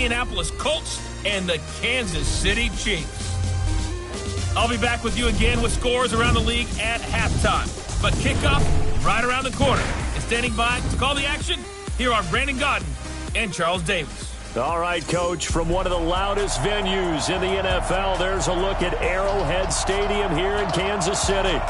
Indianapolis Colts and the Kansas City Chiefs. I'll be back with you again with scores around the league at halftime. But kickoff right around the corner. And standing by to call the action, here are Brandon Gaudin and Charles Davis. All right, Coach, from one of the loudest venues in the NFL, there's a look at Arrowhead Stadium here in Kansas City.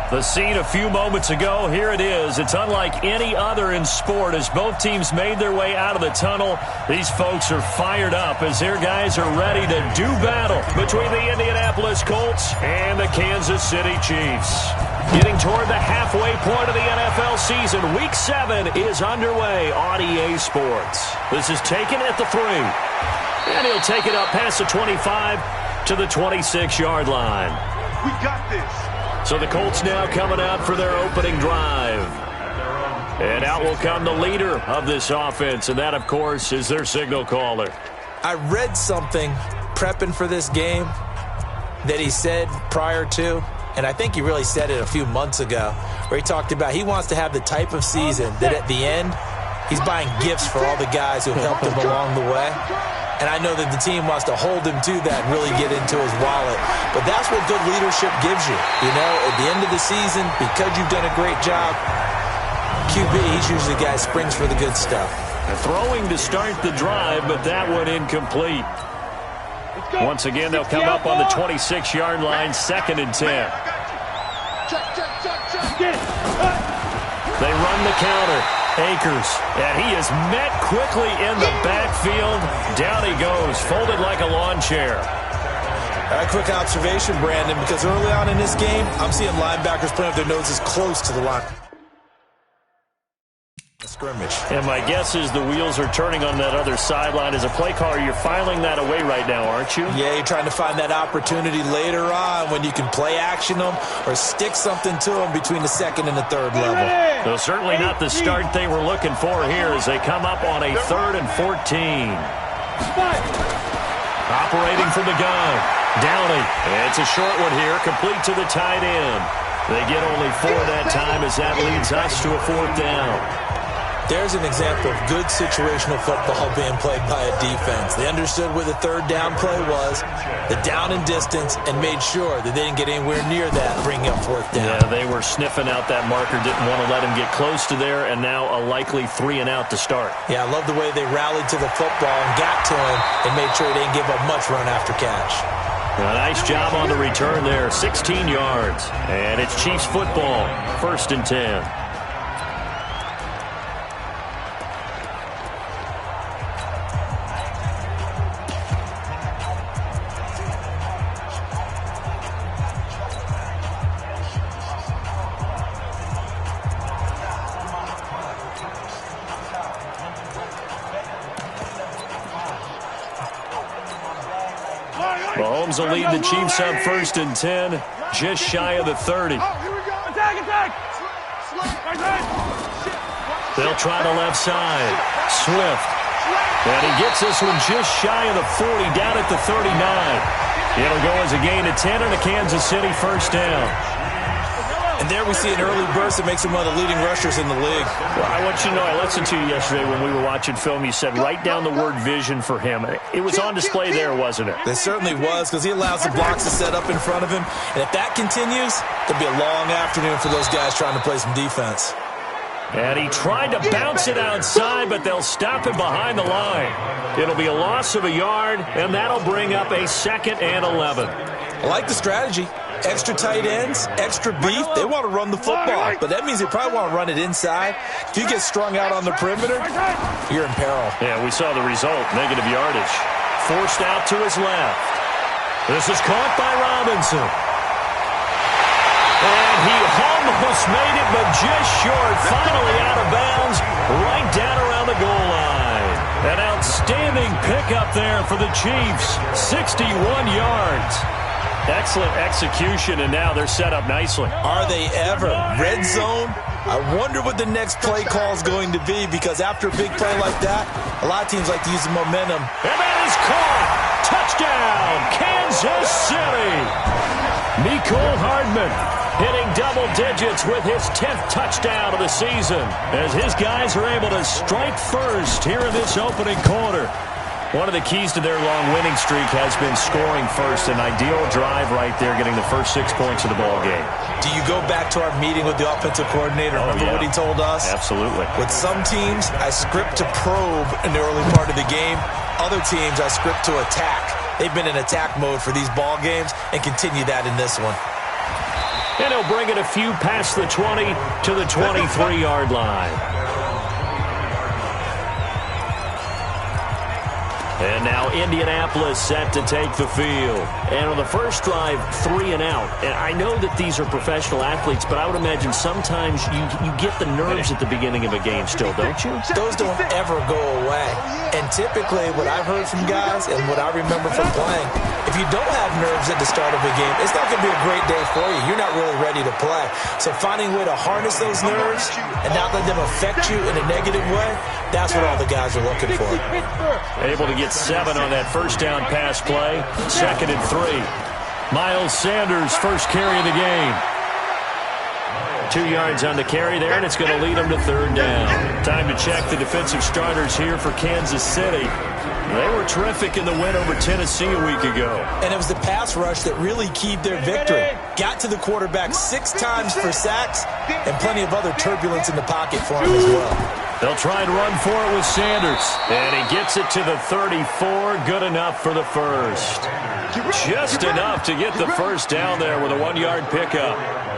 The scene a few moments ago, here it is. It's unlike any other in sport as both teams made their way out of the tunnel. These folks are fired up as their guys are ready to do battle between the Indianapolis Colts and the Kansas City Chiefs. Getting toward the halfway point of the NFL season, Week 7 is underway on EA Sports. This is taken at the 3. And he'll take it up past the 25 to the 26-yard line. We got this. So the Colts now coming out for their opening drive. And out will come the leader of this offense, and that, of course, is their signal caller. I read something prepping for this game that he said prior to, and I think he really said it a few months ago, where he talked about he wants to have the type of season that at the end, he's buying gifts for all the guys who helped him along the way. And I know that the team wants to hold him to that and really get into his wallet. But that's what good leadership gives you. You know, at the end of the season, because you've done a great job, QB, he's usually the guy who springs for the good stuff. Throwing to start the drive, but that one incomplete. Once again, they'll come up on the 26-yard line, 2nd and 10. They run the counter. Akers, and he is met quickly in the backfield. Down he goes, folded like a lawn chair. A quick observation, Brandon, because early on in this game, I'm seeing linebackers putting up their noses close to the line. Scrimmage. And my guess is the wheels are turning on that other sideline. As a play caller, you're filing that away right now, aren't you? Yeah, you're trying to find that opportunity later on when you can play action them or stick something to them between the 2nd and the 3rd level. So certainly not the start they were looking for here as they come up on a 3rd and 14. Operating from the gun. Downey. It's a short one here, complete to the tight end. They get only 4 that time as that leads us to a 4th down. There's an example of good situational football being played by a defense. They understood where the 3rd down play was, the down and distance, and made sure that they didn't get anywhere near that, bringing up 4th down. Yeah, they were sniffing out that marker, didn't want to let him get close to there, and now a likely 3 and out to start. Yeah, I love the way they rallied to the football and got to him and made sure they didn't give up much run after catch. A nice job on the return there, 16 yards. And it's Chiefs football, 1st and 10. Mahomes will lead the Chiefs up 1st and 10, just shy of the 30. They'll try the left side. Swift. And he gets this one just shy of the 40, down at the 39. It'll go as a gain of 10 and a Kansas City 1st down. And there we see an early burst that makes him one of the leading rushers in the league. Well, I want you to know, I listened to you yesterday when we were watching film. You said write down the word vision for him. It was on display there, wasn't it? It certainly was, because he allows the blocks to set up in front of him. And if that continues, it'll be a long afternoon for those guys trying to play some defense. And he tried to bounce it outside, but they'll stop him behind the line. It'll be a loss of a yard, and that'll bring up a 2nd and 11. I like the strategy. Extra tight ends, extra beef. They want to run the football, but that means they probably want to run it inside. If you get strung out on the perimeter, you're in peril. Yeah, we saw the result, negative yardage. Forced out to his left. This is caught by Robinson. And he almost made it, but just short. Finally out of bounds, right down around the goal line. An outstanding pickup there for the Chiefs. 61 yards. Excellent execution, and now they're set up nicely. Are they ever? Red zone? I wonder what the next play call is going to be, because after a big play like that, a lot of teams like to use the momentum. And that is caught. Touchdown, Kansas City. Mecole Hardman hitting double digits with his 10th touchdown of the season as his guys are able to strike first here in this opening quarter. One of the keys to their long winning streak has been scoring first. An ideal drive right there, getting the first 6 points of the ball game. Do you go back to our meeting with the offensive coordinator? Remember what he told us? Absolutely. With some teams, I script to probe in the early part of the game. Other teams, I script to attack. They've been in attack mode for these ball games and continue that in this one. And he'll bring it a few past the 20 to the 23-yard line. And now Indianapolis set to take the field. And on the first drive, 3 and out. And I know that these are professional athletes, but I would imagine sometimes you get the nerves at the beginning of a game still, don't you? Those don't ever go away. And typically what I've heard from guys and what I remember from playing, if you don't have nerves at the start of a game, it's not going to be a great day for you. You're not really ready to play. So finding a way to harness those nerves and not let them affect you in a negative way, that's what all the guys are looking for. Able to get 7 on that first down pass play. 2nd and 3. Miles Sanders, first carry of the game. 2 yards on the carry there, and it's going to lead them to 3rd down. Time to check the defensive starters here for Kansas City. They were terrific in the win over Tennessee a week ago. And it was the pass rush that really keyed their victory. Got to the quarterback 6 times for sacks and plenty of other turbulence in the pocket for him as well. They'll try and run for it with Sanders. And he gets it to the 34. Good enough for the first. Just enough to get the first down there with a 1-yard pickup.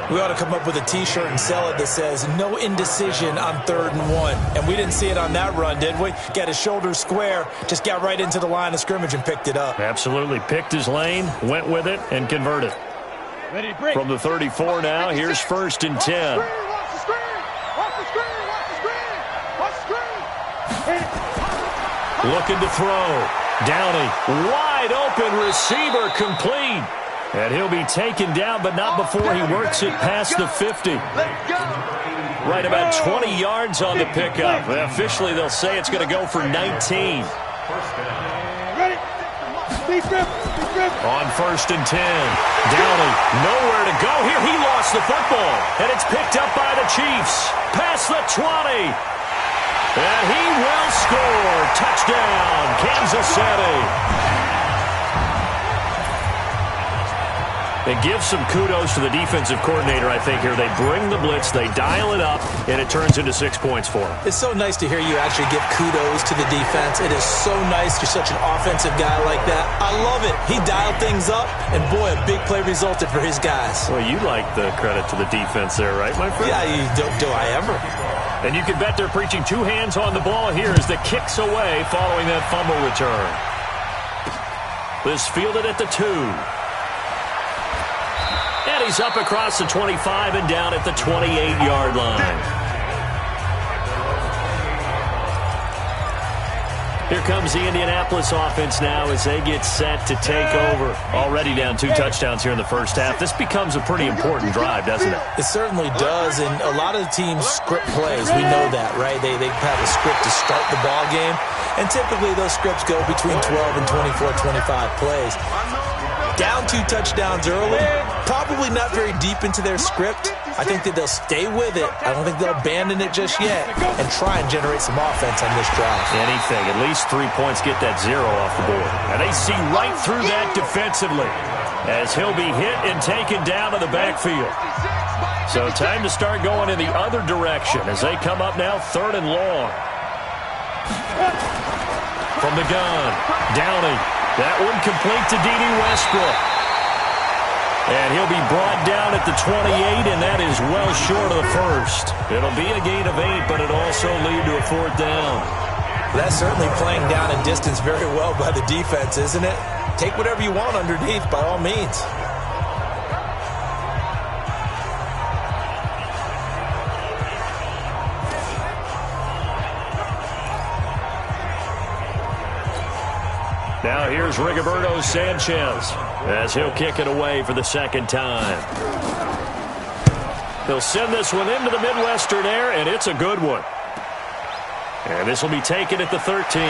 We ought to come up with a T-shirt and sell it that says, no indecision on 3rd and 1. And we didn't see it on that run, did we? Got his shoulders square, just got right into the line of scrimmage and picked it up. Absolutely. Picked his lane, went with it, and converted. From the 34 now, here's 1st and 10. Looking to throw. Downey, wide open receiver, complete. And he'll be taken down, but not before he works it past the 50. Right about 20 yards on the pickup. Officially, they'll say it's going to go for 19. On 1st and 10. Downey, nowhere to go here. He lost the football, and it's picked up by the Chiefs. Past the 20. And he will score. Touchdown, Kansas City. They give some kudos to the defensive coordinator, I think, here. They bring the blitz, they dial it up, and it turns into 6 points for them. It's so nice to hear you actually give kudos to the defense. It is so nice you're such an offensive guy like that. I love it. He dialed things up, and boy, a big play resulted for his guys. Well, you like the credit to the defense there, right, my friend? Yeah, do I ever. And you can bet they're preaching 2 hands on the ball here as the kick's away following that fumble return. This fielded at the 2. And he's up across the 25 and down at the 28-yard line. Here comes the Indianapolis offense now as they get set to take over. Already down 2 touchdowns here in the first half. This becomes a pretty important drive, doesn't it? It certainly does, and a lot of the teams script plays. We know that, right? They have a script to start the ball game, and typically those scripts go between 12 and 24, 25 plays. Down 2 touchdowns early, probably not very deep into their script. I think that they'll stay with it. I don't think they'll abandon it just yet and try and generate some offense on this drive. Anything. At least 3 points get that 0 off the board. And they see right through that defensively as he'll be hit and taken down to the backfield. So time to start going in the other direction as they come up now 3rd and long. From the gun, Downey. That one complete to D.D. Westbrook. And he'll be brought down at the 28, and that is well short of the first. It'll be a gain of 8, but it'll also lead to a 4th down. That's certainly playing down and distance very well by the defense, isn't it? Take whatever you want underneath, by all means. Now here's Rigoberto Sanchez as he'll kick it away for the 2nd time. He'll send this one into the Midwestern air, and it's a good one. And this will be taken at the 13.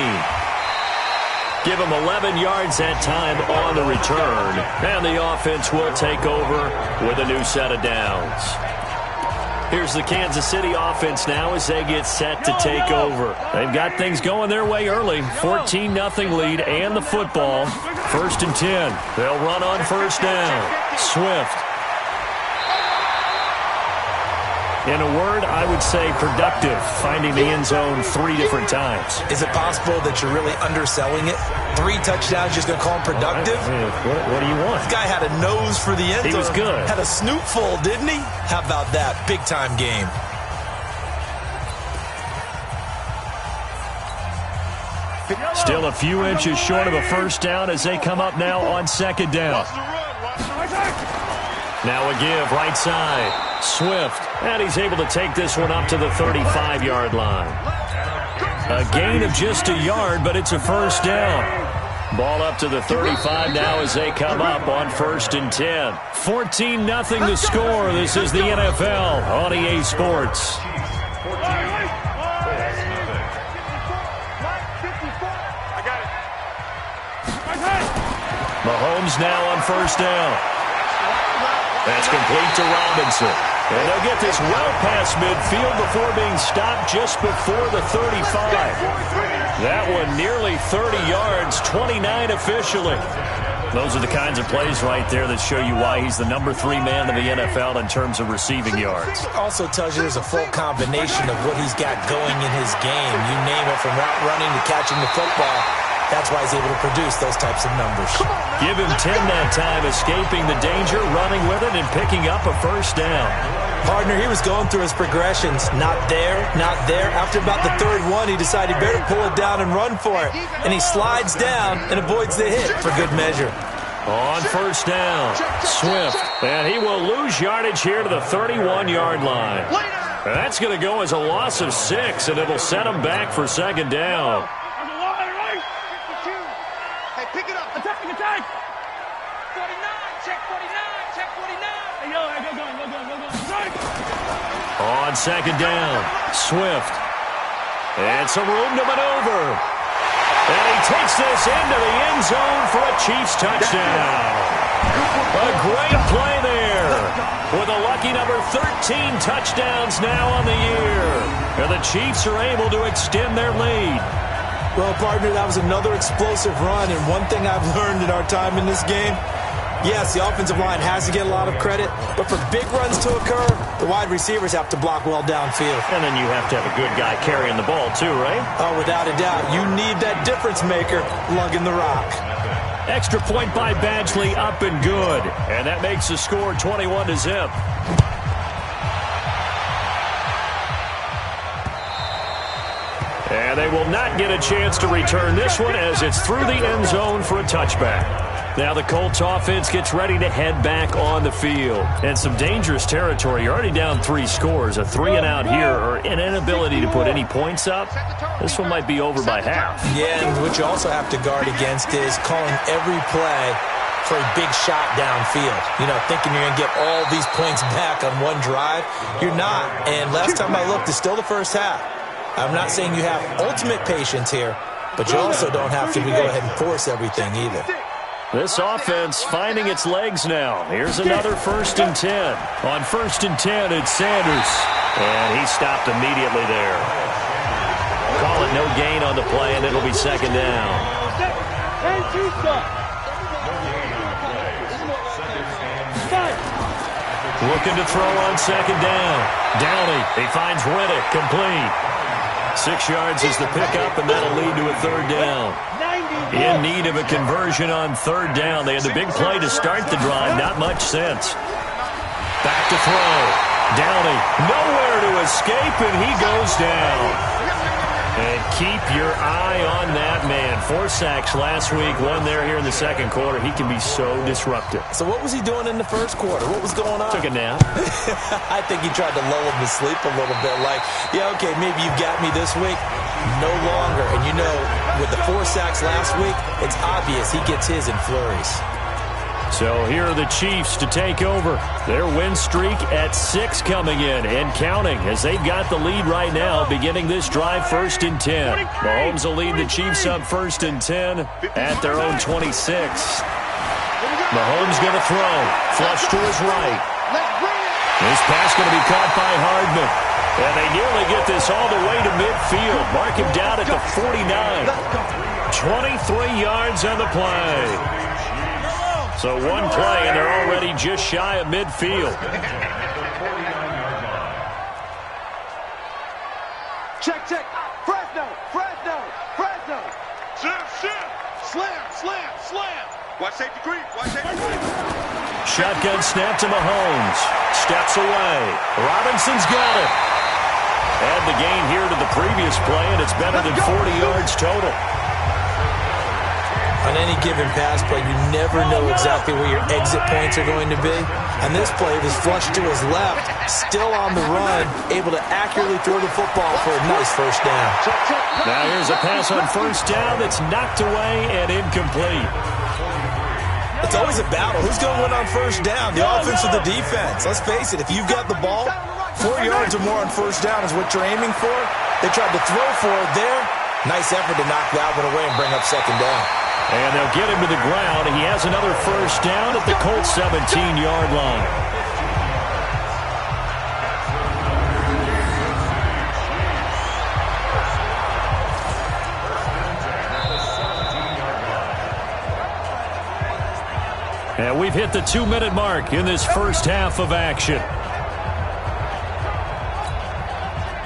Give him 11 yards that time on the return. And the offense will take over with a new set of downs. Here's the Kansas City offense now as they get set to take over. They've got things going their way early. 14-0 lead and the football. 1st and 10. They'll run on 1st down. Swift. In a word, I would say productive, finding the end zone 3 different times. Is it possible that you're really underselling it? 3 touchdowns, just going to call him productive? What do you want? This guy had a nose for the end zone. He was good. Had a snoot full, didn't he? How about that? Big-time game. Still a few inches short of a 1st down as they come up now on 2nd down. Now a give, right side. Swift, and he's able to take this one up to the 35-yard line. A gain of just a yard, but it's a 1st down. Ball up to the 35 now as they come up on 1st and 10. 14-0 the score. This is the NFL on EA Sports. Mahomes now on 1st down. That's complete to Robinson. And they'll get this well past midfield before being stopped just before the 35. That one nearly 30 yards, 29 officially. Those are the kinds of plays right there that show you why he's the number 3 man in the NFL in terms of receiving yards. Also tells you there's a full combination of what he's got going in his game. You name it, from route running to catching the football. That's why he's able to produce those types of numbers. Give him 10 that time, escaping the danger, running with it, and picking up a 1st down. Partner, he was going through his progressions. Not there, not there. After about the 3rd one, he decided he better pull it down and run for it. And he slides down and avoids the hit for good measure. On 1st down, Swift. And he will lose yardage here to the 31-yard line. And that's going to go as a loss of 6, and it'll set him back for 2nd down. Attack! 49, check 49, check 49. Hey, yo, go. On 2nd down, Swift. And some room to maneuver. And he takes this into the end zone for a Chiefs touchdown. A great play there. With a lucky number 13 touchdowns now on the year. And the Chiefs are able to extend their lead. Well, partner, that was another explosive run, and one thing I've learned in our time in this game, yes, the offensive line has to get a lot of credit, but for big runs to occur, the wide receivers have to block well downfield. And then you have to have a good guy carrying the ball too, right? Oh, without a doubt. You need that difference maker lugging the rock. Extra point by Badgley, up and good. And that makes the score 21-0. And they will not get a chance to return this one as it's through the end zone for a touchback. Now the Colts offense gets ready to head back on the field. And some dangerous territory. You're already down 3 scores. A 3-and-out here, or an inability to put any points up. This one might be over by half. Yeah, and what you also have to guard against is calling every play for a big shot downfield. You know, thinking you're going to get all these points back on one drive. You're not. And last time I looked, it's still the first half. I'm not saying you have ultimate patience here, but you also don't have to go ahead and force everything either. This offense finding its legs now. Here's another 1st and 10. On 1st and 10, it's Sanders. And he stopped immediately there. Call it no gain on the play, and it'll be 2nd down. Looking to throw on 2nd down. Downey, he finds Riddick, complete. 6 yards is the pickup, and that'll lead to a 3rd down. In need of a conversion on 3rd down. They had the big play to start the drive. Not much sense. Back to throw. Downey, nowhere to escape, and he goes down. And keep your eye on that man. 4 sacks last week, 1 there here in the 2nd quarter. He can be so disruptive. So what was he doing in the 1st quarter? What was going on? Took a nap. I think he tried to lull him to sleep a little bit. Like, yeah, okay, maybe you got me this week. No longer. And you know, with the 4 sacks last week, it's obvious he gets his in flurries. So here are the Chiefs to take over. Their win streak at 6 coming in and counting as they've got the lead right now beginning this drive 1st and 10. Mahomes will lead the Chiefs up 1st and 10 at their own 26. Mahomes going to throw. Flush to his right. This pass going to be caught by Hardman. And they nearly get this all the way to midfield. Mark him down at the 49. 23 yards on the play. So one play, and they're already just shy of midfield. Check. Fresno. Slam. Watch safety creep. Shotgun snap to Mahomes. Steps away. Robinson's got it. Add the gain here to the previous play, and it's better than 40 yards total. On any given pass play, you never know exactly where your exit points are going to be. And this play was flushed to his left, still on the run, able to accurately throw the football for a nice first down. Now here's a pass on first down that's knocked away and incomplete. It's always a battle. Who's going to win on first down, the offense or the defense? Let's face it, if you've got the ball, 4 yards or more on first down is what you're aiming for. They tried to throw for it there. Nice effort to knock that one away and bring up second down. And they'll get him to the ground. He has another first down at the Colts 17-yard line. And we've hit the 2-minute mark in this first half of action.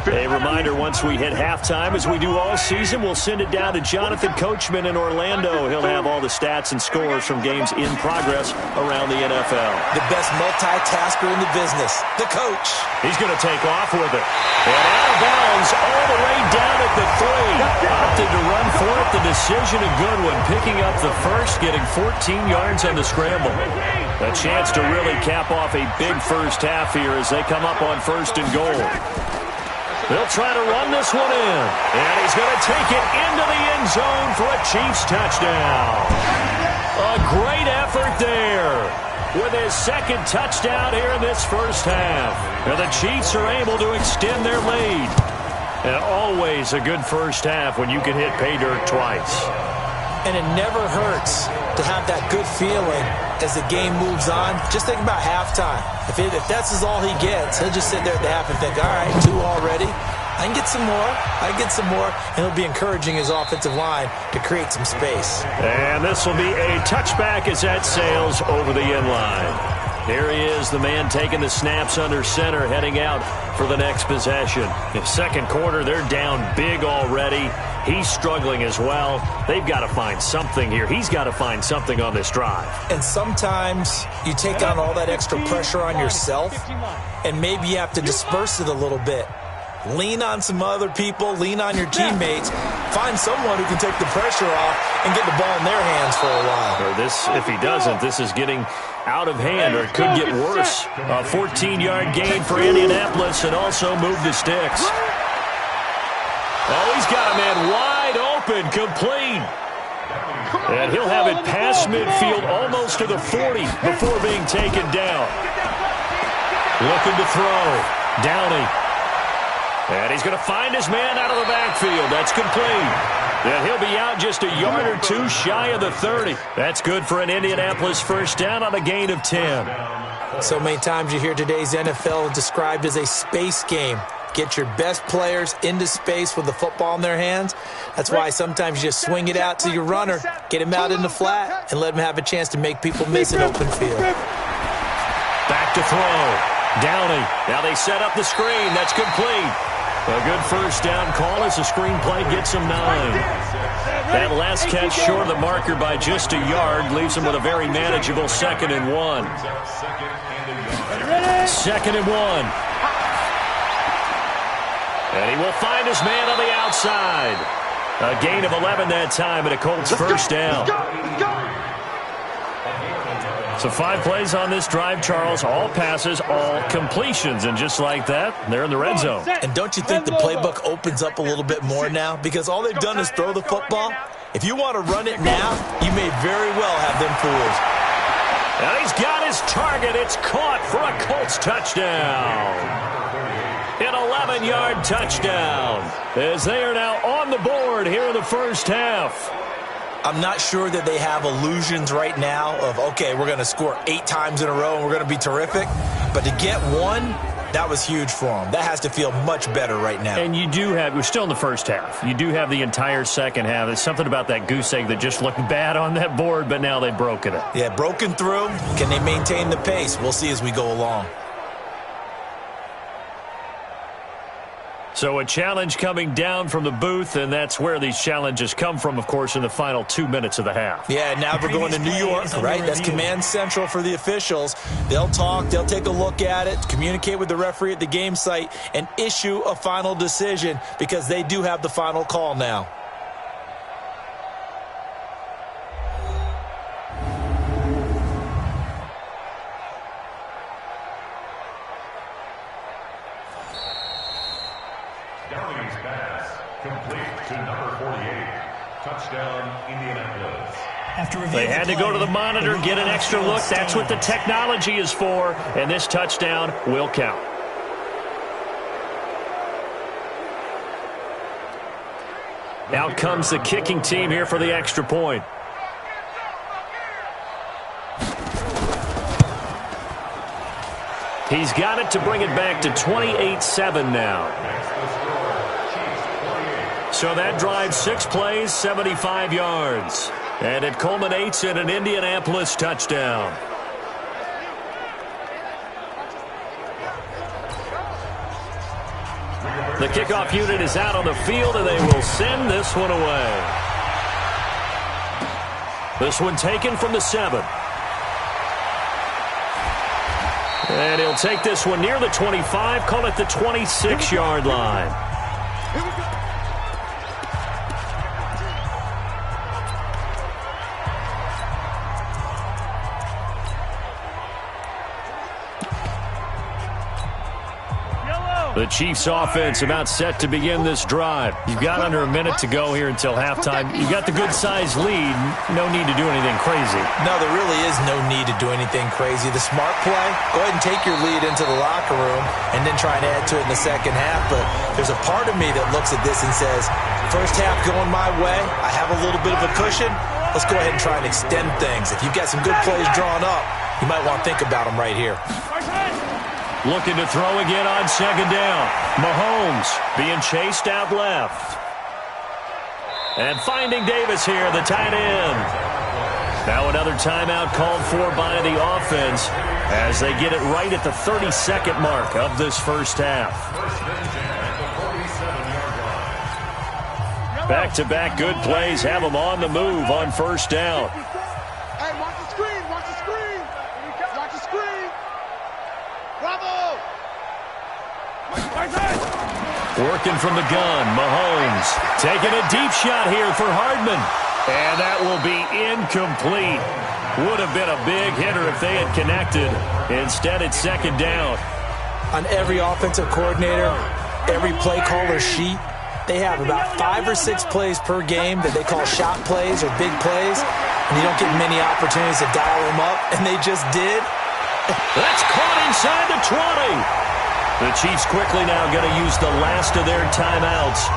A reminder, once we hit halftime, as we do all season, we'll send it down to Jonathan Coachman in Orlando. He'll have all the stats and scores from games in progress around the NFL. The best multitasker in the business, the coach. He's going to take off with it. And out of bounds all the way down at the 3. Opted to run for it. The decision a good one. Picking up the first, getting 14 yards on the scramble. A chance to really cap off a big first half here as they come up on first and goal. They'll try to run this one in. And he's going to take it into the end zone for a Chiefs touchdown. A great effort there with his second touchdown here in this first half. And the Chiefs are able to extend their lead. And always a good first half when you can hit pay dirt twice. And it never hurts to have that good feeling as the game moves on. Just think about halftime. If that's all he gets, he'll just sit there at the half and think, all right, 2 already. I can get some more. And he'll be encouraging his offensive line to create some space. And this will be a touchback as that sails over the end line. There he is, the man taking the snaps under center, heading out for the next possession. In second quarter, they're down big already. He's struggling as well. They've got to find something here. He's got to find something on this drive. And sometimes you take on all that extra pressure on yourself, and maybe you have to disperse it a little bit. Lean on some other people, lean on your teammates, find someone who can take the pressure off and get the ball in their hands for a while. Or this, if he doesn't, this is getting out of hand, or it could get worse. A 14-yard gain for Indianapolis and also move the sticks. Oh, he's got a man wide open, complete. And he'll have it past midfield almost to the 40 before being taken down. Looking to throw. Downey. And he's going to find his man out of the backfield. That's complete. And he'll be out just a yard or 2 shy of the 30. That's good for an Indianapolis first down on a gain of 10. So many times you hear today's NFL described as a space game. Get your best players into space with the football in their hands. That's why sometimes you just swing it out to your runner, get him out in the flat, and let him have a chance to make people miss an open field. Back to throw. Downey. Now they set up the screen. That's complete. A good first down call as the screen play gets him 9. That last catch short of the marker by just a yard leaves him with a very manageable 2nd and 1. 2nd and 1. And he will find his man on the outside. A gain of 11 that time and a Colts first down. So 5 plays on this drive, Charles. All passes, all completions. And just like that, they're in the red zone. And don't you think the playbook opens up a little bit more now? Because all they've done is throw the football. If you want to run it now, you may very well have them fooled. And he's got his target. It's caught for a Colts touchdown. An 11-yard touchdown as they are now on the board here in the first half. I'm not sure that they have illusions right now of, okay, we're going to score 8 times in a row and we're going to be terrific. But to get one, that was huge for them. That has to feel much better right now. And you do have, we're still in the first half. You do have the entire second half. There's something about that goose egg that just looked bad on that board, but now they've broken it. Yeah, broken through. Can they maintain the pace? We'll see as we go along. So a challenge coming down from the booth, and that's where these challenges come from, of course, in the final 2 minutes of the half. Yeah, now we're going to New York, right? That's command central for the officials. They'll talk, they'll take a look at it, communicate with the referee at the game site, and issue a final decision because they do have the final call now. They had to go to the monitor, get an extra look. That's what the technology is for, and this touchdown will count. Out comes the kicking team here for the extra point. He's got it to bring it back to 28-7 now. So that drives 6 plays, 75 yards. And it culminates in an Indianapolis touchdown. The kickoff unit is out on the field, and they will send this one away. This one taken from the 7. And he'll take this one near the 25, call it the 26-yard line. Here we go. The Chiefs offense about set to begin this drive. You've got under a minute to go here until halftime. You've got the good-sized lead. No need to do anything crazy. No, there really is no need to do anything crazy. The smart play, go ahead and take your lead into the locker room and then try and add to it in the second half. But there's a part of me that looks at this and says, first half going my way, I have a little bit of a cushion. Let's go ahead and try and extend things. If you've got some good plays drawn up, you might want to think about them right here. Looking to throw again on second down. Mahomes being chased out left. And finding Davis here, the tight end. Now another timeout called for by the offense as they get it right at the 32nd mark of this first half. Back-to-back good plays have them on the move on first down. Hey, watch the screen, watch the screen. Watch the screen. Bravo! Working from the gun, Mahomes taking a deep shot here for Hardman. And that will be incomplete. Would have been a big hitter if they had connected. Instead, it's second down. On every offensive coordinator, every play caller sheet, they have about 5 or 6 plays per game that they call shot plays or big plays. And you don't get many opportunities to dial them up, and they just did. That's caught inside the 20. The Chiefs quickly now going to use the last of their timeouts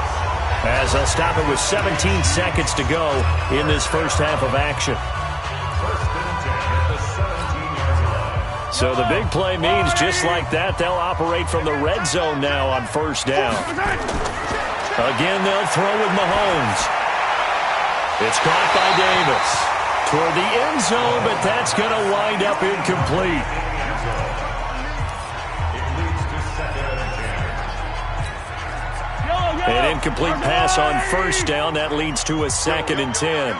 as they'll stop it with 17 seconds to go in this first half of action. So the big play means just like that, they'll operate from the red zone now on first down. Again, they'll throw with Mahomes. It's caught by Davis toward the end zone, but that's going to wind up incomplete. An incomplete pass on first down. That leads to a 2nd and 10.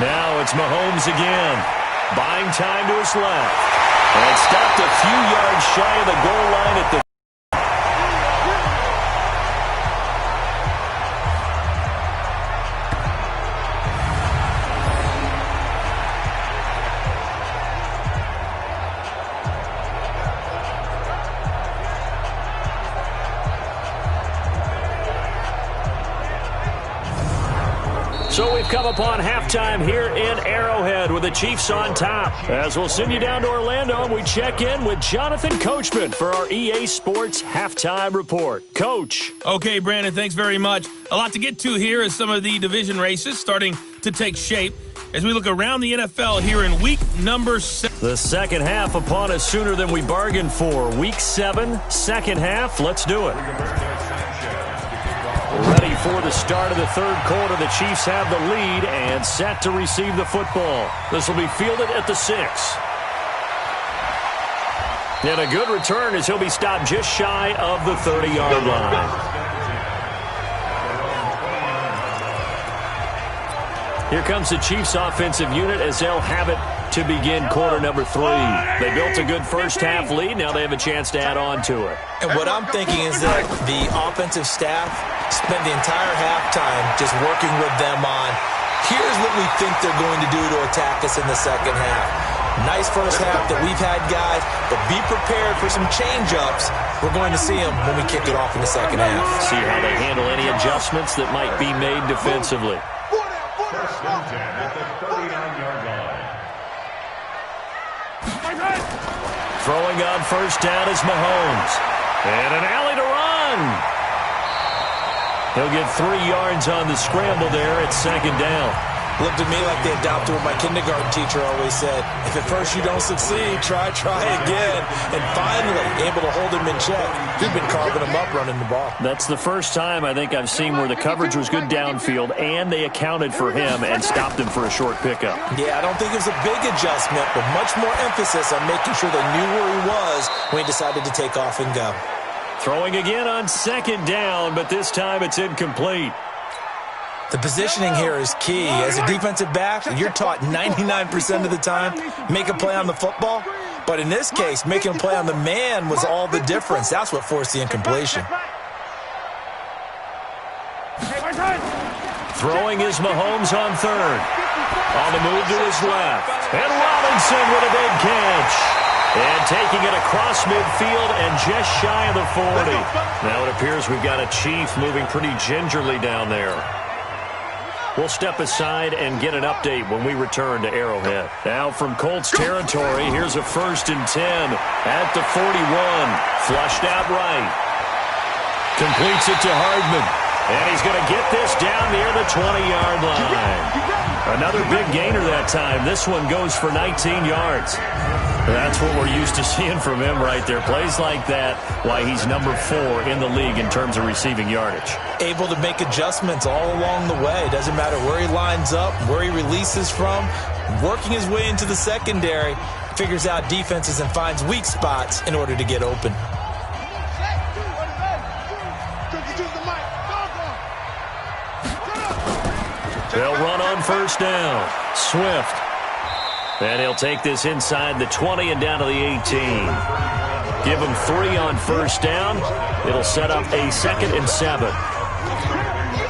Now it's Mahomes again. Buying time to his left. And stopped a few yards shy of the goal line at the come upon halftime here in Arrowhead with the Chiefs on top. As we'll send you down to Orlando, and we check in with Jonathan Coachman for our EA Sports Halftime Report. Coach. Okay, Brandon, thanks very much. A lot to get to here as some of the division races starting to take shape as we look around the NFL here in week number 7. The second half upon us sooner than we bargained for. Week 7, second half. Let's do it. Ready for the start of the third quarter. The Chiefs have the lead and set to receive the football. This will be fielded at the 6. And a good return as he'll be stopped just shy of the 30-yard line. Here comes the Chiefs offensive unit as they'll have it to begin quarter number 3. They built a good first half lead. Now they have a chance to add on to it. And what I'm thinking is that the offensive staff spent the entire halftime just working with them on, here's what we think they're going to do to attack us in the second half. Nice first half that we've had, guys, but be prepared for some change-ups. We're going to see them when we kick it off in the second half. See how they handle any adjustments that might be made defensively. First and 10 at the 39-yard line. Throwing on first down is Mahomes. And an alley to run. He'll get 3 yards on the scramble there at second down. Looked at me like they adopted what my kindergarten teacher always said. If at first you don't succeed, try again. And finally, able to hold him in check. We've been carving him up running the ball. That's the first time I think I've seen where the coverage was good downfield and they accounted for him and stopped him for a short pickup. Yeah, I don't think it was a big adjustment, but much more emphasis on making sure they knew where he was when he decided to take off and go. Throwing again on second down, but this time it's incomplete. The positioning here is key. As a defensive back, you're taught 99% of the time, make a play on the football. But in this case, making a play on the man was all the difference. That's what forced the incompletion. Throwing is Mahomes on third. On the move to his left. And Robinson with a big catch. And taking it across midfield and just shy of the 40. Now it appears we've got a Chief moving pretty gingerly down there. We'll step aside and get an update when we return to Arrowhead. Now from Colts territory, here's a 1st and 10 at the 41. Flushed out right. Completes it to Hardman. And he's going to get this down near the 20-yard line. Another big gainer that time. This one goes for 19 yards. That's what we're used to seeing from him right there. Plays like that, why he's number 4 in the league in terms of receiving yardage. Able to make adjustments all along the way. Doesn't matter where he lines up, where he releases from. Working his way into the secondary, figures out defenses and finds weak spots in order to get open. They'll run on first down. Swift. And he'll take this inside the 20 and down to the 18. Give him 3 on first down. It'll set up a 2nd and 7.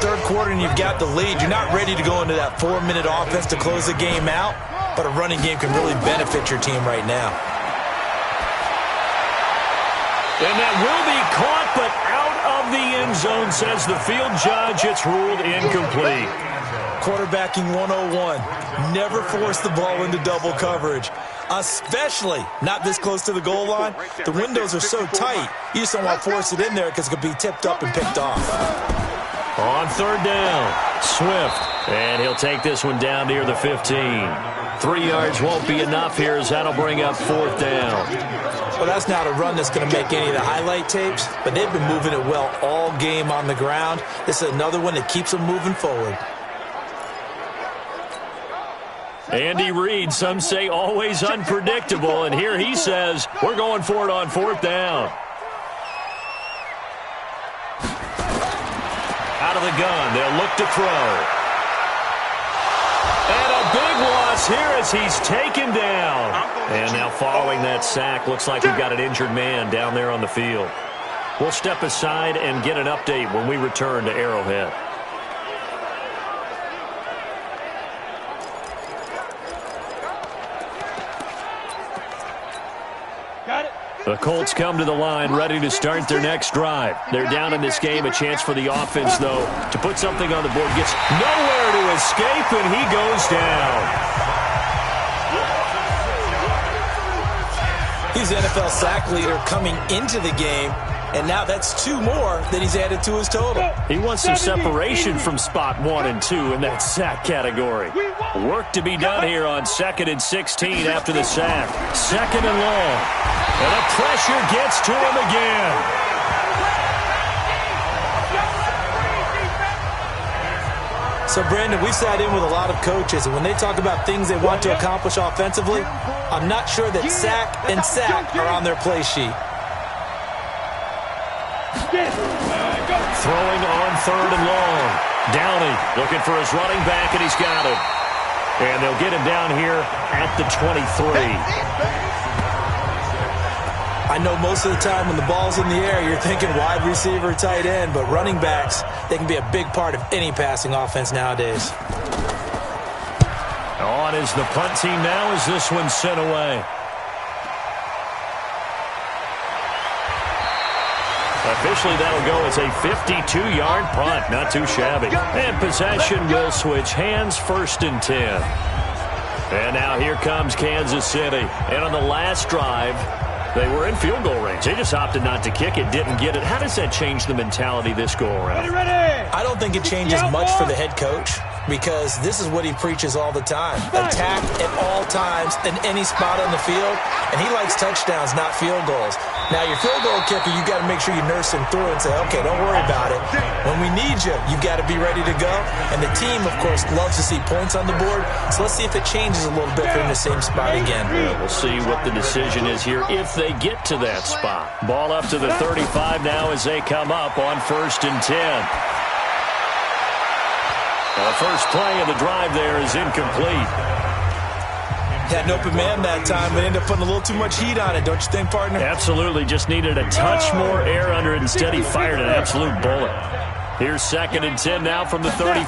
Third quarter and you've got the lead. You're not ready to go into that 4-minute offense to close the game out, but a running game can really benefit your team right now. And that will be caught, but out of the end zone, says the field judge. It's ruled incomplete. Quarterbacking 101. Never force the ball into double coverage, especially not this close to the goal line. The windows are so tight, you just don't want to force it in there because it could be tipped up and picked off. On third down, Swift. And he'll take this one down near the 15. 3 yards won't be enough here as that'll bring up 4th down. Well, that's not a run that's going to make any of the highlight tapes, but they've been moving it well all game on the ground. This is another one that keeps them moving forward. Andy Reid, some say always unpredictable, and here he says, we're going for it on 4th down. Out of the gun, they'll look to throw. And a big loss here as he's taken down. And now following that sack, looks like we've got an injured man down there on the field. We'll step aside and get an update when we return to Arrowhead. Got it. The Colts come to the line ready to start their next drive. They're down in this game. A chance for the offense, though, to put something on the board. Gets nowhere to escape, and he goes down. He's the NFL sack leader coming into the game, and now that's 2 more that he's added to his total. He wants some separation from spot 1 and 2 in that sack category. Work to be done here on 2nd and 16 after the sack. 2nd and long. And the pressure gets to him again. So, Brandon, we've sat in with a lot of coaches, and when they talk about things they want to accomplish offensively, I'm not sure that sack and sack are on their play sheet. Throwing on 3rd and long. Downey looking for his running back, and he's got him. And they'll get him down here at the 23. I know most of the time when the ball's in the air, you're thinking wide receiver, tight end, but running backs, they can be a big part of any passing offense nowadays. On is the punt team now as this one's sent away. Officially, that'll go as a 52-yard punt. Not too shabby. And possession will switch hands, 1st and 10. And now here comes Kansas City. And on the last drive, they were in field goal range. They just opted not to kick it, didn't get it. How does that change the mentality this go-around? I don't think it changes much for the head coach, because this is what he preaches all the time. Attack at all times in any spot on the field, and he likes touchdowns, not field goals. Now, your field goal kicker, you got to make sure you nurse him through and say, okay, don't worry about it. When we need you, you got to be ready to go. And the team, of course, loves to see points on the board. So let's see if it changes a little bit if they're in the same spot again. Yeah, we'll see what the decision is here if they get to that spot. Ball up to the 35 now as they come up on 1st and 10. The first play of the drive there is incomplete. Had an open man that time, but ended up putting a little too much heat on it, don't you think, partner? Absolutely. Just needed a touch more air under it. Instead, he fired an absolute bullet. Here's 2nd and 10 now from the 35.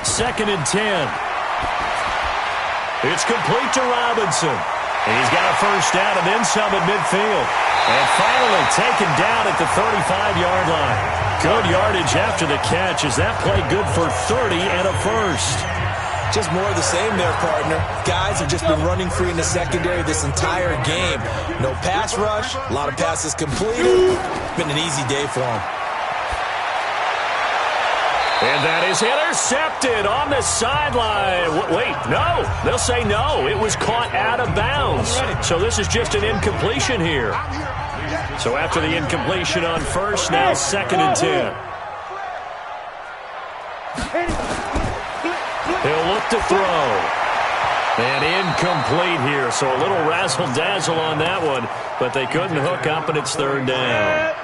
2nd and 10. It's complete to Robinson. And he's got a first down and then some at midfield. And finally taken down at the 35-yard line. Good yardage after the catch. Is that play good for 30 and a first? Just more of the same there, partner. Guys have just been running free in the secondary this entire game. No pass rush, a lot of passes completed. It's been an easy day for them. And that is intercepted on the sideline. Wait, no. They'll say no. It was caught out of bounds. So this is just an incompletion here. So after the incompletion on 1st, now 2nd and 10. He'll look to throw. And incomplete here. So a little razzle-dazzle on that one. But they couldn't hook up, and it's 3rd down.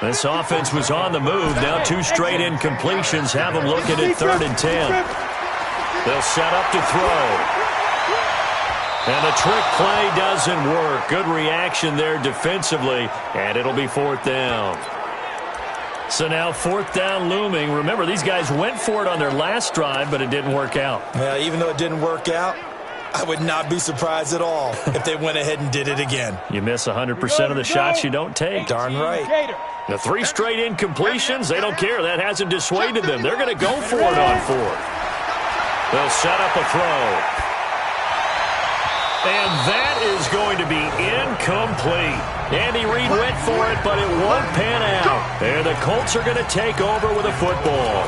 This offense was on the move. Now 2 straight incompletions have them looking at 3rd and 10. They'll set up to throw. And the trick play doesn't work. Good reaction there defensively. And it'll be 4th down. So now 4th down looming. Remember, these guys went for it on their last drive, but it didn't work out. Yeah, even though it didn't work out, I would not be surprised at all if they went ahead and did it again. You miss 100% of the shots you don't take. Darn right. The 3 straight incompletions, they don't care. That hasn't dissuaded them. They're going to go for it on 4th. They'll set up a throw. And that is going to be incomplete. Andy Reid went for it, but it won't pan out. And the Colts are going to take over with a football.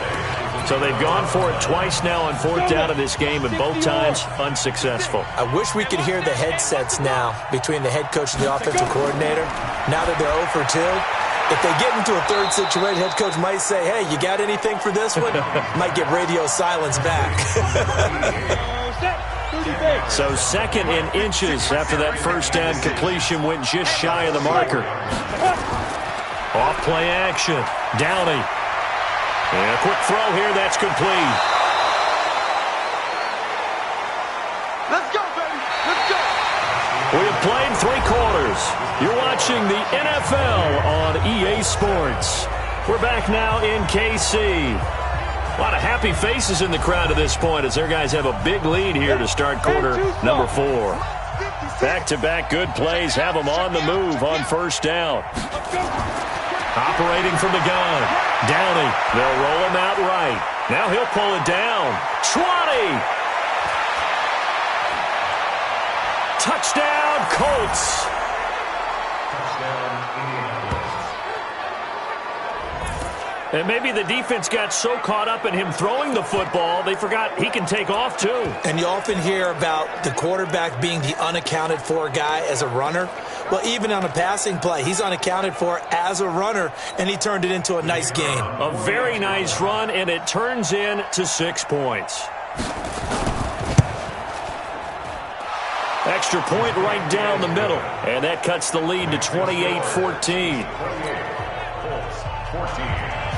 So they've gone for it twice now on 4th down in this game, and both times unsuccessful. I wish we could hear the headsets now between the head coach and the offensive coordinator. Now that they're 0 for 2, if they get into a 3rd situation, head coach might say, hey, you got anything for this one? Might get radio silence back. So 2nd and inches after that first down completion went just shy of the marker. Off play action. Downey. And a quick throw here. That's complete. Let's go, baby. Let's go. We have played 3 quarters. You're watching the NFL on EA Sports. We're back now in KC. A lot of happy faces in the crowd at this point as their guys have a big lead here to start quarter number 4. Back-to-back good plays have him on the move on first down. Operating from the gun. Downey. They'll roll him out right. Now he'll pull it down. 20. Touchdown, Colts. And maybe the defense got so caught up in him throwing the football, they forgot he can take off too. And you often hear about the quarterback being the unaccounted for guy as a runner. Well, even on a passing play, he's unaccounted for as a runner, and he turned it into a nice game. A very nice run, and it turns into 6 points. Extra point right down the middle, and that cuts the lead to 28-14.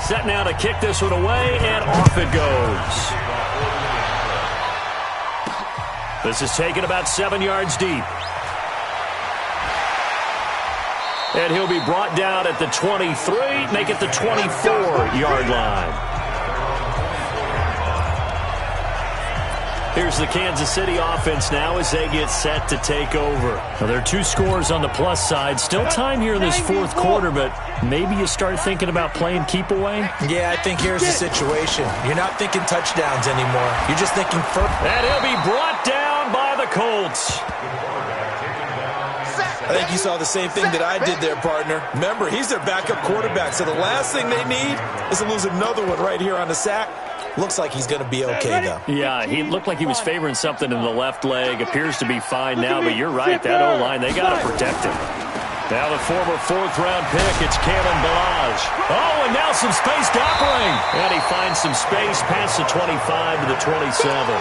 Set now to kick this one away, and off it goes. This is taken about 7 yards deep. And he'll be brought down at the 23, make it the 24-yard line. Here's the Kansas City offense now as they get set to take over. Now, there are 2 scores on the plus side. Still time here in this fourth quarter, but maybe you start thinking about playing keep away? Yeah, I think here's the situation. You're not thinking touchdowns anymore. You're just thinking first. And he'll be brought down by the Colts. I think you saw the same thing that I did there, partner. Remember, he's their backup quarterback, so the last thing they need is to lose another one right here on the sack. Looks like he's going to be okay, though. Yeah, he looked like he was favoring something in the left leg. Appears to be fine now, but you're right. That O-line, they got to protect him. Now the former 4th-round pick, it's Kalen Ballage. Oh, and now some space to operate. And he finds some space past the 25 to the 27.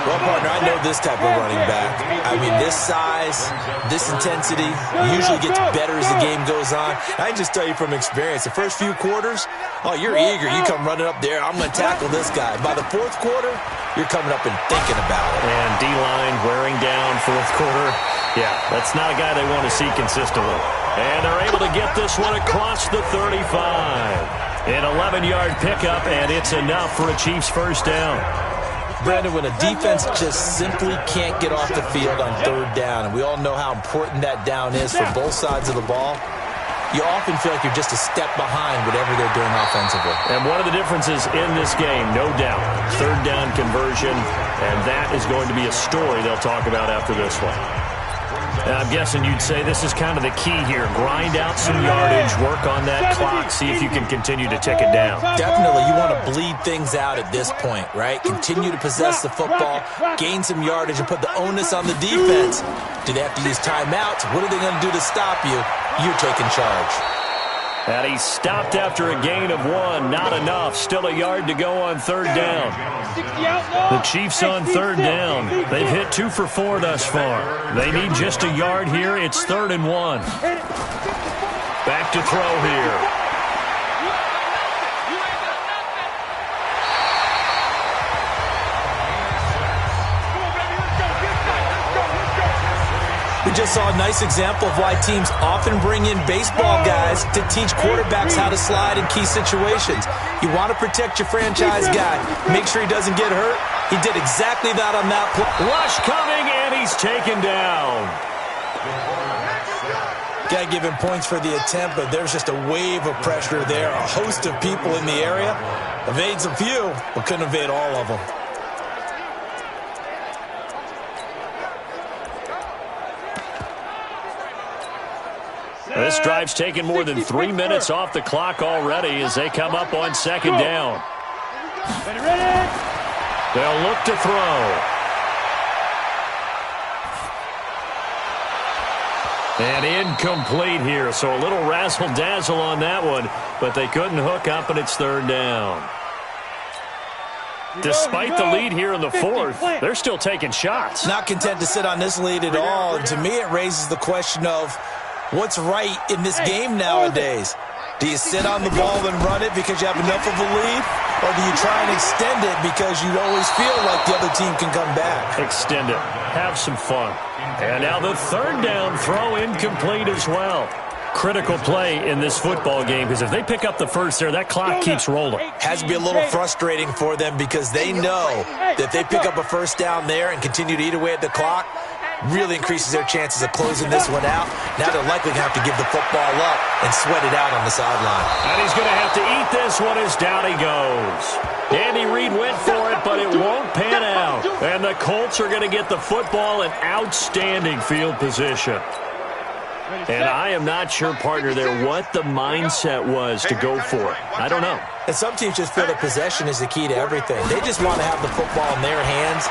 Well, partner, I know this type of running back. I mean, this size, this intensity usually gets better as the game goes on. I can just tell you from experience, the first few quarters, oh, you're eager. You come running up there, I'm going to tackle this guy. By the 4th quarter, you're coming up and thinking about it. And D-line wearing down 4th quarter. Yeah, that's not a guy they want to see consistently. And they're able to get this one across the 35. An 11-yard pickup, and it's enough for a Chiefs first down. Brandon, when a defense just simply can't get off the field on 3rd down, and we all know how important that down is for both sides of the ball, you often feel like you're just a step behind whatever they're doing offensively. And one of the differences in this game, no doubt, 3rd down conversion, and that is going to be a story they'll talk about after this one. And I'm guessing you'd say this is kind of the key here. Grind out some yardage, work on that clock, see if you can continue to tick it down. Definitely, you want to bleed things out at this point, right? Continue to possess the football, gain some yardage, and put the onus on the defense. Do they have to use timeouts? What are they going to do to stop you? You're taking charge. And he stopped after a gain of 1. Not enough. Still a yard to go on 3rd down. The Chiefs on 3rd down. They've hit 2 for 4 thus far. They need just a yard here. It's 3rd and 1. Back to throw here. We just saw a nice example of why teams often bring in baseball guys to teach quarterbacks how to slide in key situations. You want to protect your franchise guy. Make sure he doesn't get hurt. He did exactly that on that play. Rush coming, and he's taken down. Got to give him points for the attempt, but there's just a wave of pressure there. A host of people in the area. Evades a few, but couldn't evade all of them. This drive's taken more than 3 minutes off the clock already as they come up on 2nd down. They'll look to throw. And incomplete here, so a little razzle-dazzle on that one, but they couldn't hook up, and it's 3rd down. Despite the lead here in the 4th, they're still taking shots. Not content to sit on this lead at all, and to me it raises the question of what's right in this game nowadays. Do you sit on the ball and run it because you have enough of a lead? Or do you try and extend it because you always feel like the other team can come back? Extend it. Have some fun. And now the 3rd down throw incomplete as well. Critical play in this football game because if they pick up the first there, that clock keeps rolling. Has to be a little frustrating for them because they know that if they pick up a first down there and continue to eat away at the clock, really increases their chances of closing this one out. Now they're likely going to have to give the football up and sweat it out on the sideline. And he's going to have to eat this one as down he goes. Andy Reid went for it, but it won't pan out. And the Colts are going to get the football in outstanding field position. And I am not sure, partner, there what the mindset was to go for it. I don't know. And some teams just feel that possession is the key to everything. They just want to have the football in their hands.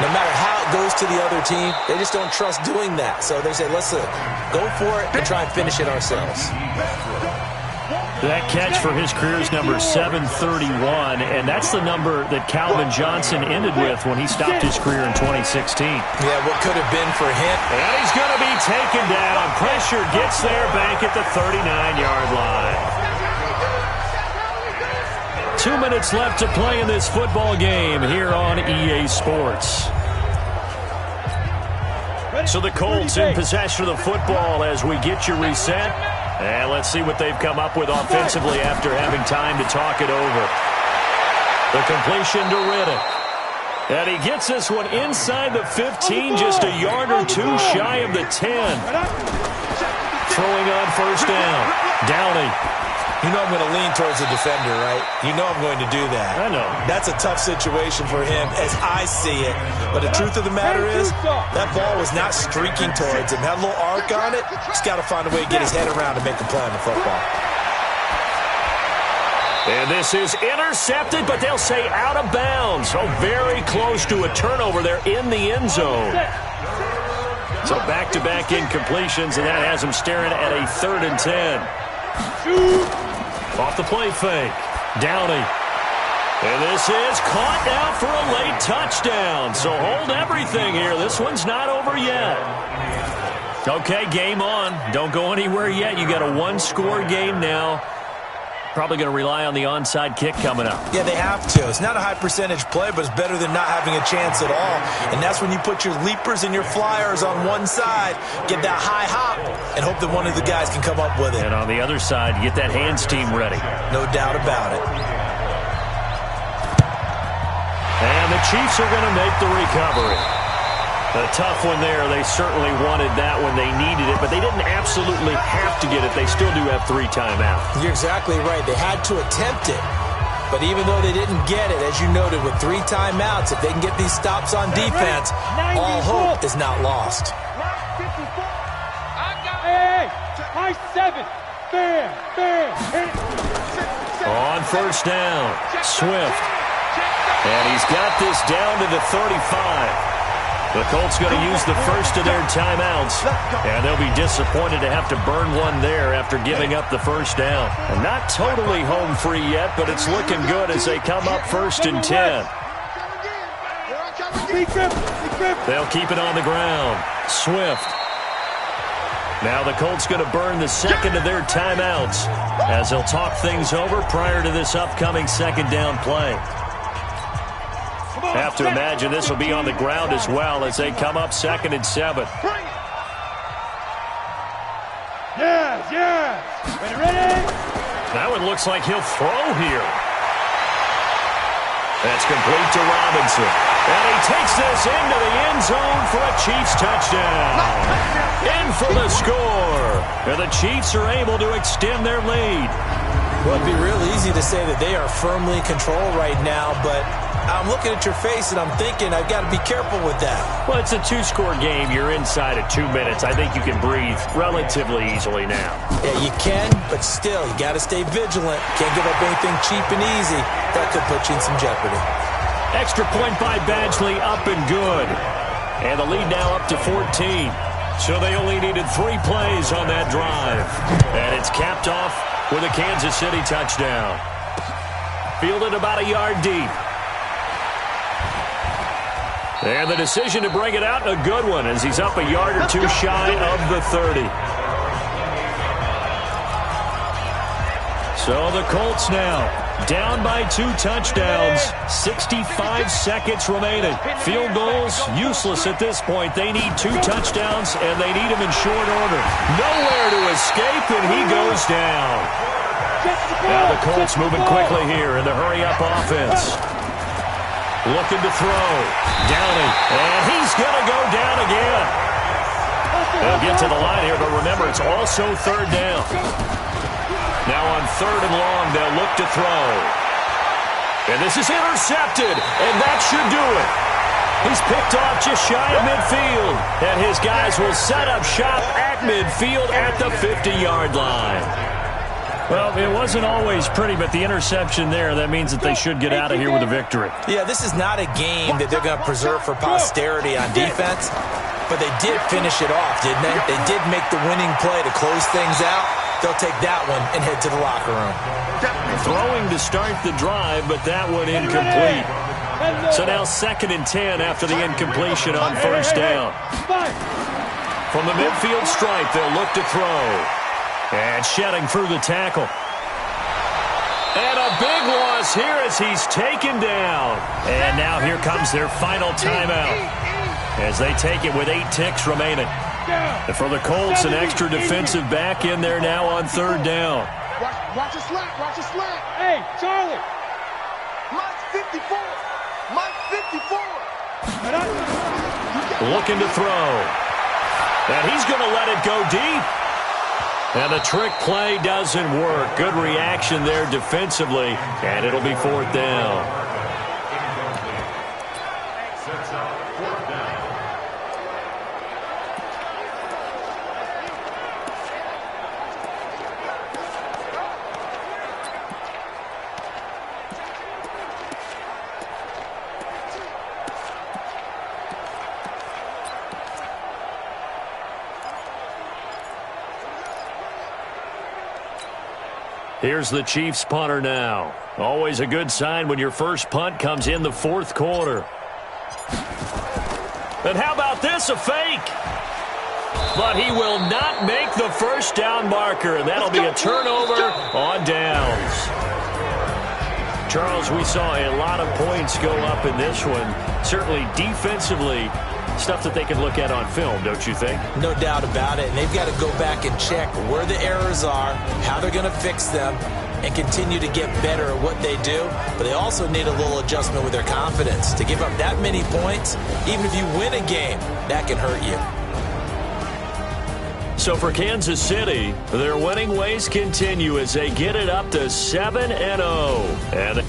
No matter how it goes to the other team, they just don't trust doing that. So they say, let's go for it and try and finish it ourselves. That catch for his career is number 731, and that's the number that Calvin Johnson ended with when he stopped his career in 2016. Yeah, what could have been for him. And he's going to be taken down. Pressure gets there back at the 39-yard line. 2 minutes left to play in this football game here on EA Sports. So the Colts in possession of the football as we get you reset. And let's see what they've come up with offensively after having time to talk it over. The completion to Riddick. And he gets this one inside the 15, just a yard or two shy of the 10. Throwing on first down. Downey. You know I'm going to lean towards the defender, right? You know I'm going to do that. I know. That's a tough situation for him as I see it. But the truth of the matter is, that ball was not streaking towards him. Had a little arc on it. He's got to find a way to get his head around and make a play on the football. And this is intercepted, but they'll say out of bounds. So very close to a turnover there in the end zone. So back-to-back incompletions, and that has him staring at a 3rd and 10. Off the play fake. Downey. And this is caught now for a late touchdown. So hold everything here. This one's not over yet. Okay, game on. Don't go anywhere yet. You got a one-score game now. Probably going to rely on the onside kick coming up. Yeah, they have to. It's not a high percentage play, but it's better than not having a chance at all. And that's when you put your leapers and your flyers on one side, get that high hop, and hope that one of the guys can come up with it. And on the other side, get that hands team ready. No doubt about it. And the Chiefs are going to make the recovery. A tough one there. They certainly wanted that when they needed it, but they didn't absolutely have to get it. They still do have 3 timeouts. You're exactly right. They had to attempt it. But even though they didn't get it, as you noted, with 3 timeouts, if they can get these stops on defense, all hope is not lost. Hey, high 7. Fair. On first down, Swift. And he's got this down to the 35. The Colts going to use the first of their timeouts, and they'll be disappointed to have to burn one there after giving up the first down. And not totally home free yet, but it's looking good as they come up 1st and 10. They'll keep it on the ground. Swift. Now the Colts going to burn the second of their timeouts as they'll talk things over prior to this upcoming 2nd down play. Have to imagine this will be on the ground as well as they come up 2nd and 7. Yes. Ready? Now it looks like he'll throw here. That's complete to Robinson. And he takes this into the end zone for a Chiefs touchdown. In for the score. And the Chiefs are able to extend their lead. Well, it'd be real easy to say that they are firmly in control right now, but I'm looking at your face and I'm thinking I've got to be careful with that. Well, it's a 2-score game. You're inside of 2 minutes. I think you can breathe relatively easily now. Yeah, you can, but still, you got to stay vigilant. Can't give up anything cheap and easy. That could put you in some jeopardy. Extra point by Badgley, up and good. And the lead now up to 14. So they only needed 3 plays on that drive. And it's capped off with a Kansas City touchdown. Fielded about a yard deep. And the decision to bring it out, a good one, as he's up a yard or 2 shy of the 30. So the Colts now down by 2 touchdowns, 65 seconds remaining. Field goals, useless at this point. They need 2 touchdowns, and they need them in short order. Nowhere to escape, and he goes down. Now the Colts moving quickly here in the hurry-up offense. Looking to throw. Downey. And he's going to go down again. They'll get to the line here, but remember, it's also third down. Now on third and long, they'll look to throw. And this is intercepted, and that should do it. He's picked off just shy of midfield, and his guys will set up shop at midfield at the 50-yard line. Well, it wasn't always pretty, but the interception there, that means that they should get out of here with a victory. Yeah, this is not a game that they're going to preserve for posterity on defense, but they did finish it off, didn't they? They did make the winning play to close things out. They'll take that one and head to the locker room. Throwing to start the drive, but that one incomplete. So now 2nd and 10 after the incompletion on first down. From the midfield stripe, they'll look to throw. And shedding through the tackle. And a big loss here as he's taken down. And now here comes their final timeout as they take it with 8 ticks remaining. And for the Colts, an extra defensive back in there now on third down. Watch a slant. Watch a slant. Hey, Charlie. Mike 54. Mike 54. Looking to throw. And he's going to let it go deep. And the trick play doesn't work. Good reaction there defensively. And it'll be 4th down. Here's the Chiefs punter now. Always a good sign when your first punt comes in the 4th quarter. And how about this, a fake? But he will not make the first down marker, and that'll be a turnover on downs. Charles, we saw a lot of points go up in this one. Certainly defensively, stuff that they can look at on film, don't you think? No doubt about it. And they've got to go back and check where the errors are, how they're going to fix them, and continue to get better at what they do. But they also need a little adjustment with their confidence. To give up that many points, even if you win a game, that can hurt you. So for Kansas City, their winning ways continue as they get it up to 7-0. And